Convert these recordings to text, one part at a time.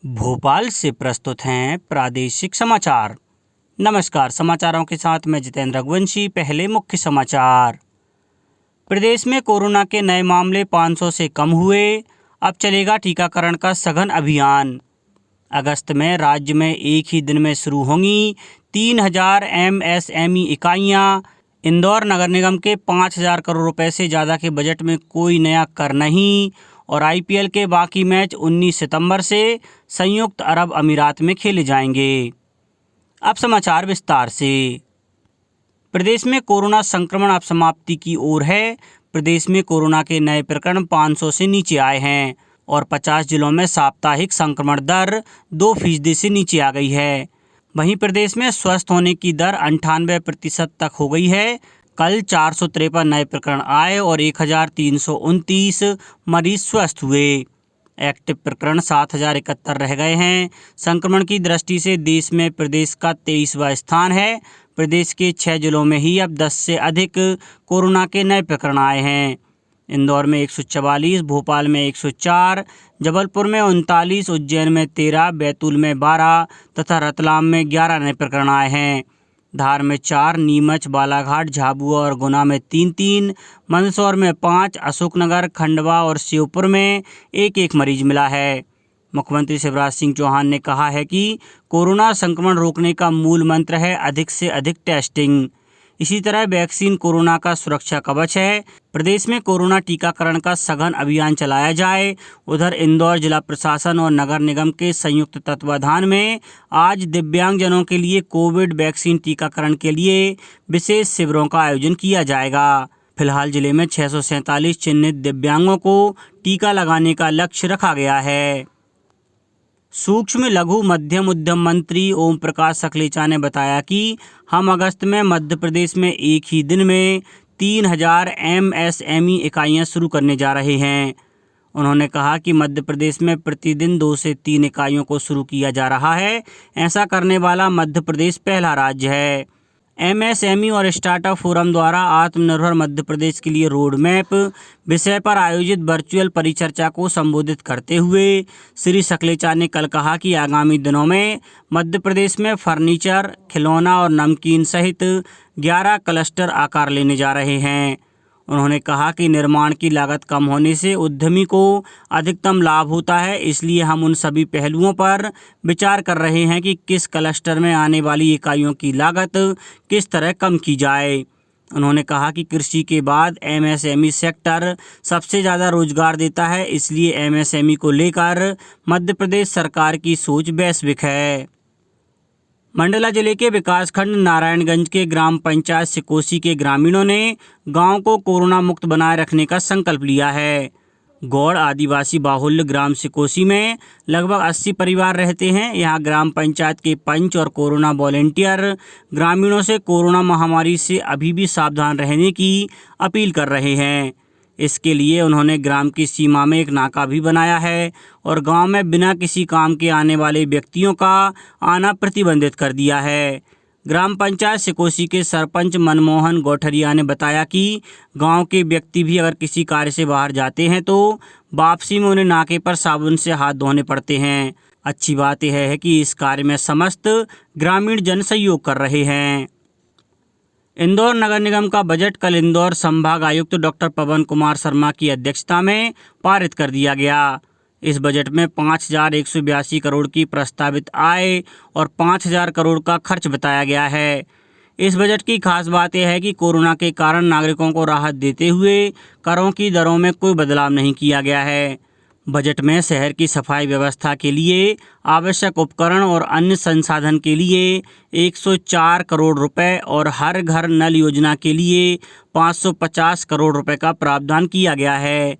भोपाल से प्रस्तुत हैं प्रादेशिक समाचार। नमस्कार, समाचारों के साथ मैं जितेंद्र रघुवंशी। पहले मुख्य समाचार। प्रदेश में कोरोना के नए मामले 500 से कम हुए। अब चलेगा टीकाकरण का सघन अभियान। अगस्त में राज्य में एक ही दिन में शुरू होंगी 3000 MSME इकाइयाँ। इंदौर नगर निगम के 5000 करोड़ रुपए से ज़्यादा के बजट में कोई नया कर नहीं। और IPL के बाकी मैच 19 सितंबर से संयुक्त अरब अमीरात में खेले जाएंगे। अब समाचार विस्तार से। प्रदेश में कोरोना संक्रमण अब समाप्ति की ओर है। प्रदेश में कोरोना के नए प्रकरण 500 से नीचे आए हैं और 50 जिलों में साप्ताहिक संक्रमण दर 2% से नीचे आ गई है। वहीं प्रदेश में स्वस्थ होने की दर 98% तक हो गई है। कल 453 नए प्रकरण आए और 1329 मरीज स्वस्थ हुए। एक्टिव प्रकरण 7071 रह गए हैं। संक्रमण की दृष्टि से देश में प्रदेश का 23वां स्थान है। प्रदेश के 6 जिलों में ही अब 10 से अधिक कोरोना के नए प्रकरण आए हैं। इंदौर में 144, भोपाल में 104, जबलपुर में 39, उज्जैन में 13, बैतूल में 12 तथा रतलाम में 11 नए प्रकरण आए हैं। धार में 4, नीमच, बालाघाट, झाबुआ और गुना में 3-3, मंदसौर में 5, अशोकनगर, खंडवा और श्योपुर में 1-1 मरीज मिला है। मुख्यमंत्री शिवराज सिंह चौहान ने कहा है कि कोरोना संक्रमण रोकने का मूल मंत्र है अधिक से अधिक टेस्टिंग। इसी तरह वैक्सीन कोरोना का सुरक्षा कवच है। प्रदेश में कोरोना टीकाकरण का सघन अभियान चलाया जाए। उधर इंदौर जिला प्रशासन और नगर निगम के संयुक्त तत्वाधान में आज दिव्यांगजनों के लिए कोविड वैक्सीन टीकाकरण के लिए विशेष शिविरों का आयोजन किया जाएगा। फिलहाल जिले में 647 चिन्हित दिव्यांगों को टीका लगाने का लक्ष्य रखा गया है। सूक्ष्म लघु मध्यम उद्यम मंत्री ओम प्रकाश सकलेचा ने बताया कि हम अगस्त में मध्य प्रदेश में एक ही दिन में 3000 MSME इकाइयाँ शुरू करने जा रहे हैं। उन्होंने कहा कि मध्य प्रदेश में प्रतिदिन 2 से 3 इकाइयों को शुरू किया जा रहा है। ऐसा करने वाला मध्य प्रदेश पहला राज्य है। MSME और स्टार्टअप फोरम द्वारा आत्मनिर्भर मध्य प्रदेश के लिए रोड मैप विषय पर आयोजित वर्चुअल परिचर्चा को संबोधित करते हुए श्री सकलेचा ने कल कहा कि आगामी दिनों में मध्य प्रदेश में फर्नीचर, खिलौना और नमकीन सहित 11 क्लस्टर आकार लेने जा रहे हैं। उन्होंने कहा कि निर्माण की लागत कम होने से उद्यमी को अधिकतम लाभ होता है, इसलिए हम उन सभी पहलुओं पर विचार कर रहे हैं कि किस क्लस्टर में आने वाली इकाइयों की लागत किस तरह कम की जाए। उन्होंने कहा कि कृषि के बाद MSME सेक्टर सबसे ज़्यादा रोजगार देता है, इसलिए MSME को लेकर मध्य प्रदेश सरकार की सोच वैश्विक है। मंडला जिले के विकासखंड नारायणगंज के ग्राम पंचायत सिकोसी के ग्रामीणों ने गांव को कोरोना मुक्त बनाए रखने का संकल्प लिया है। गौड़ आदिवासी बाहुल्य ग्राम सिकोसी में लगभग 80 परिवार रहते हैं। यहां ग्राम पंचायत के पंच और कोरोना वॉलेंटियर ग्रामीणों से कोरोना महामारी से अभी भी सावधान रहने की अपील कर रहे हैं। इसके लिए उन्होंने ग्राम की सीमा में एक नाका भी बनाया है और गांव में बिना किसी काम के आने वाले व्यक्तियों का आना प्रतिबंधित कर दिया है। ग्राम पंचायत सिकोसी के सरपंच मनमोहन गौठरिया ने बताया कि गांव के व्यक्ति भी अगर किसी कार्य से बाहर जाते हैं तो वापसी में उन्हें नाके पर साबुन से हाथ धोने पड़ते हैं। अच्छी बात यह है कि इस कार्य में समस्त ग्रामीण जन सहयोग कर रहे हैं। इंदौर नगर निगम का बजट कल इंदौर संभाग आयुक्त डॉक्टर पवन कुमार शर्मा की अध्यक्षता में पारित कर दिया गया। इस बजट में 5182 करोड़ की प्रस्तावित आय और 5000 करोड़ का खर्च बताया गया है। इस बजट की खास बात यह है कि कोरोना के कारण नागरिकों को राहत देते हुए करों की दरों में कोई बदलाव नहीं किया गया है। बजट में शहर की सफाई व्यवस्था के लिए आवश्यक उपकरण और अन्य संसाधन के लिए 104 करोड़ रुपए और हर घर नल योजना के लिए 550 करोड़ रुपए का प्रावधान किया गया है।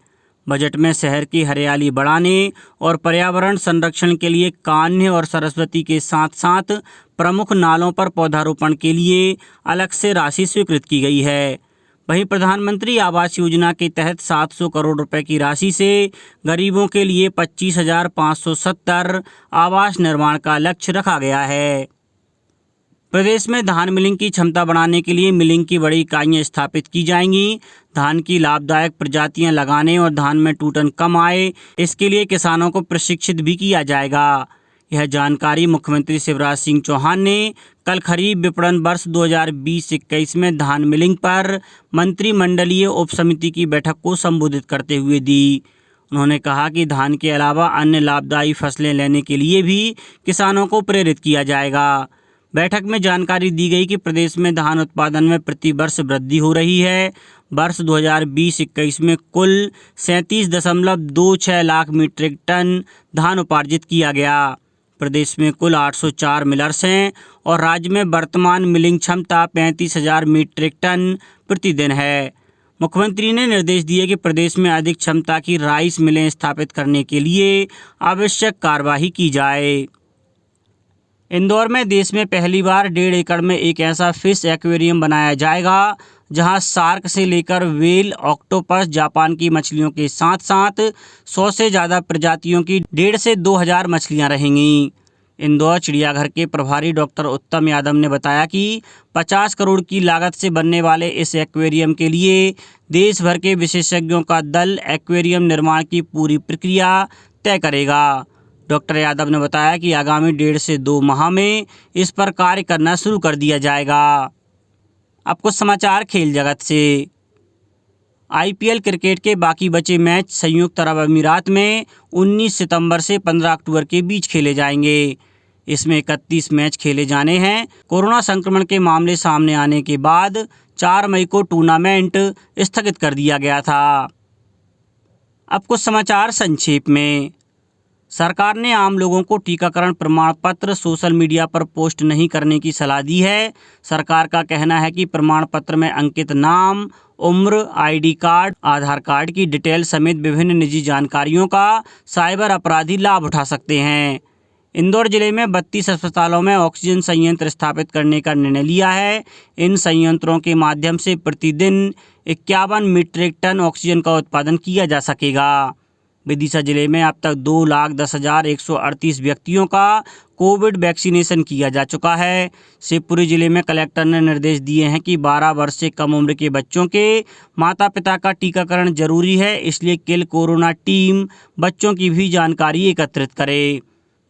बजट में शहर की हरियाली बढ़ाने और पर्यावरण संरक्षण के लिए कान्ह और सरस्वती के साथ साथ प्रमुख नालों पर पौधारोपण के लिए अलग से राशि स्वीकृत की गई है। वहीं प्रधानमंत्री आवास योजना के तहत 700 करोड़ रुपए की राशि से गरीबों के लिए 25,570 आवास निर्माण का लक्ष्य रखा गया है। प्रदेश में धान मिलिंग की क्षमता बढ़ाने के लिए मिलिंग की बड़ी इकाइयां स्थापित की जाएंगी। धान की लाभदायक प्रजातियां लगाने और धान में टूटन कम आए, इसके लिए किसानों को प्रशिक्षित भी किया जाएगा। यह जानकारी मुख्यमंत्री शिवराज सिंह चौहान ने कल खरीफ विपणन वर्ष 2020-21 में धान मिलिंग पर मंत्रिमंडलीय उप समिति की बैठक को संबोधित करते हुए दी। उन्होंने कहा कि धान के अलावा अन्य लाभदायी फसलें लेने के लिए भी किसानों को प्रेरित किया जाएगा। बैठक में जानकारी दी गई कि प्रदेश में धान उत्पादन में प्रति वर्ष वृद्धि हो रही है। वर्ष 2020-21 में कुल 37.26 लाख मीट्रिक टन धान उपार्जित किया गया। प्रदेश में कुल 804 मिलर्स हैं और राज्य में वर्तमान मिलिंग क्षमता 35,000 मीट्रिक टन प्रतिदिन है। मुख्यमंत्री ने निर्देश दिए कि प्रदेश में अधिक क्षमता की राइस मिलें स्थापित करने के लिए आवश्यक कार्यवाही की जाए। इंदौर में देश में पहली बार 1.5 एकड़ में एक ऐसा फिश एक्वेरियम बनाया जाएगा जहां शार्क से लेकर व्हेल, ऑक्टोपस, जापान की मछलियों के साथ साथ 100 से ज़्यादा प्रजातियों की 1,500 से 2,000 मछलियां रहेंगी। इंदौर चिड़ियाघर के प्रभारी डॉक्टर उत्तम यादव ने बताया कि 50 करोड़ की लागत से बनने वाले इस एक्वेरियम के लिए देश भर के विशेषज्ञों का दल एक्वेरियम निर्माण की पूरी प्रक्रिया तय करेगा। डॉक्टर यादव ने बताया कि आगामी 1.5 से 2 माह में इस पर कार्य करना शुरू कर दिया जाएगा। अब कुछ समाचार खेल जगत से। IPL क्रिकेट के बाकी बचे मैच संयुक्त अरब अमीरात में 19 सितंबर से 15 अक्टूबर के बीच खेले जाएंगे। इसमें 31 मैच खेले जाने हैं। कोरोना संक्रमण के मामले सामने आने के बाद 4 मई को टूर्नामेंट स्थगित कर दिया गया था। अब कुछ समाचार संक्षेप में। सरकार ने आम लोगों को टीकाकरण प्रमाण पत्र सोशल मीडिया पर पोस्ट नहीं करने की सलाह दी है। सरकार का कहना है कि प्रमाण पत्र में अंकित नाम, उम्र, ID कार्ड, आधार कार्ड की डिटेल समेत विभिन्न निजी जानकारियों का साइबर अपराधी लाभ उठा सकते हैं। इंदौर जिले में 32 अस्पतालों में ऑक्सीजन संयंत्र स्थापित करने का निर्णय लिया है। इन संयंत्रों के माध्यम से प्रतिदिन 51 मीट्रिक टन ऑक्सीजन का उत्पादन किया जा सकेगा। विदिशा जिले में अब तक 2,10,138 व्यक्तियों का कोविड वैक्सीनेशन किया जा चुका है। शिवपुरी जिले में कलेक्टर ने निर्देश दिए हैं कि 12 वर्ष से कम उम्र के बच्चों के माता पिता का टीकाकरण जरूरी है, इसलिए किल कोरोना टीम बच्चों की भी जानकारी एकत्रित करे।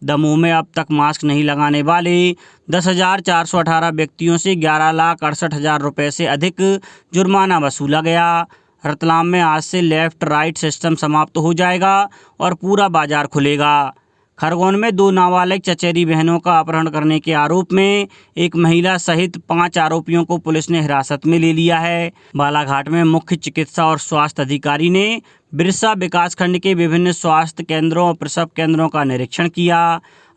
दमोह में अब तक मास्क नहीं लगाने वाले 10,418 व्यक्तियों से 11,68,000 रुपये से अधिक जुर्माना वसूला गया। रतलाम में आज से लेफ्ट राइट सिस्टम समाप्त हो जाएगा और पूरा बाजार खुलेगा। खरगोन में 2 नाबालिग चचेरी बहनों का अपहरण करने के आरोप में एक महिला सहित 5 आरोपियों को पुलिस ने हिरासत में ले लिया है। बालाघाट में मुख्य चिकित्सा और स्वास्थ्य अधिकारी ने बिरसा विकासखंड के विभिन्न स्वास्थ्य केंद्रों और प्रसव केंद्रों का निरीक्षण किया।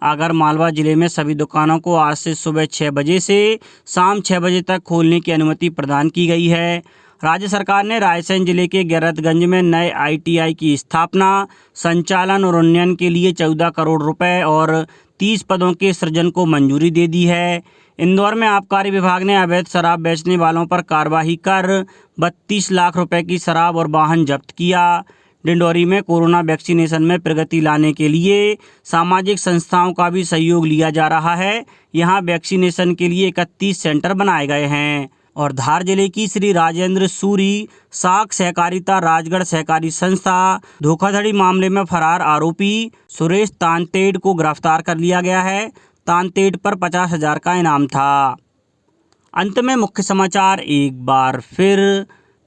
आगर मालवा जिले में सभी दुकानों को आज से सुबह 6 बजे से शाम 6 बजे तक खोलने की अनुमति प्रदान की गई है। राज्य सरकार ने रायसेन जिले के गैरतगंज में नए ITI की स्थापना, संचालन और उन्नयन के लिए 14 करोड़ रुपए और 30 पदों के सृजन को मंजूरी दे दी है। इंदौर में आबकारी विभाग ने अवैध शराब बेचने वालों पर कार्रवाई कर 32 लाख रुपए की शराब और वाहन जब्त किया। डिंडौरी में कोरोना वैक्सीनेशन में प्रगति लाने के लिए सामाजिक संस्थाओं का भी सहयोग लिया जा रहा है। यहां वैक्सीनेशन के लिए 31 सेंटर बनाए गए हैं। और धार जिले की श्री राजेंद्र सूरी साख सहकारिता राजगढ़ सहकारी संस्था धोखाधड़ी मामले में फरार आरोपी सुरेश तांतेड़ को गिरफ्तार कर लिया गया है। तांतेड़ पर 50,000 का इनाम था। अंत में मुख्य समाचार एक बार फिर।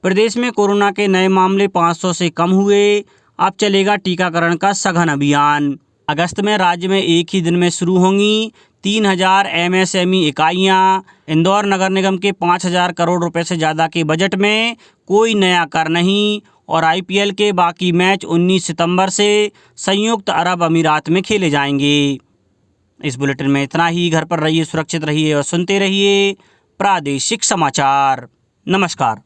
प्रदेश में कोरोना के नए मामले 500 से कम हुए। अब चलेगा टीकाकरण का सघन अभियान। अगस्त में राज्य में एक ही दिन में शुरू होंगी 3,000 MSME इकाइयाँ। इंदौर नगर निगम के 5,000 करोड़ रुपए से ज़्यादा के बजट में कोई नया कर नहीं। और IPL के बाकी मैच 19 सितंबर से संयुक्त अरब अमीरात में खेले जाएंगे। इस बुलेटिन में इतना ही। घर पर रहिए, सुरक्षित रहिए और सुनते रहिए प्रादेशिक समाचार। नमस्कार।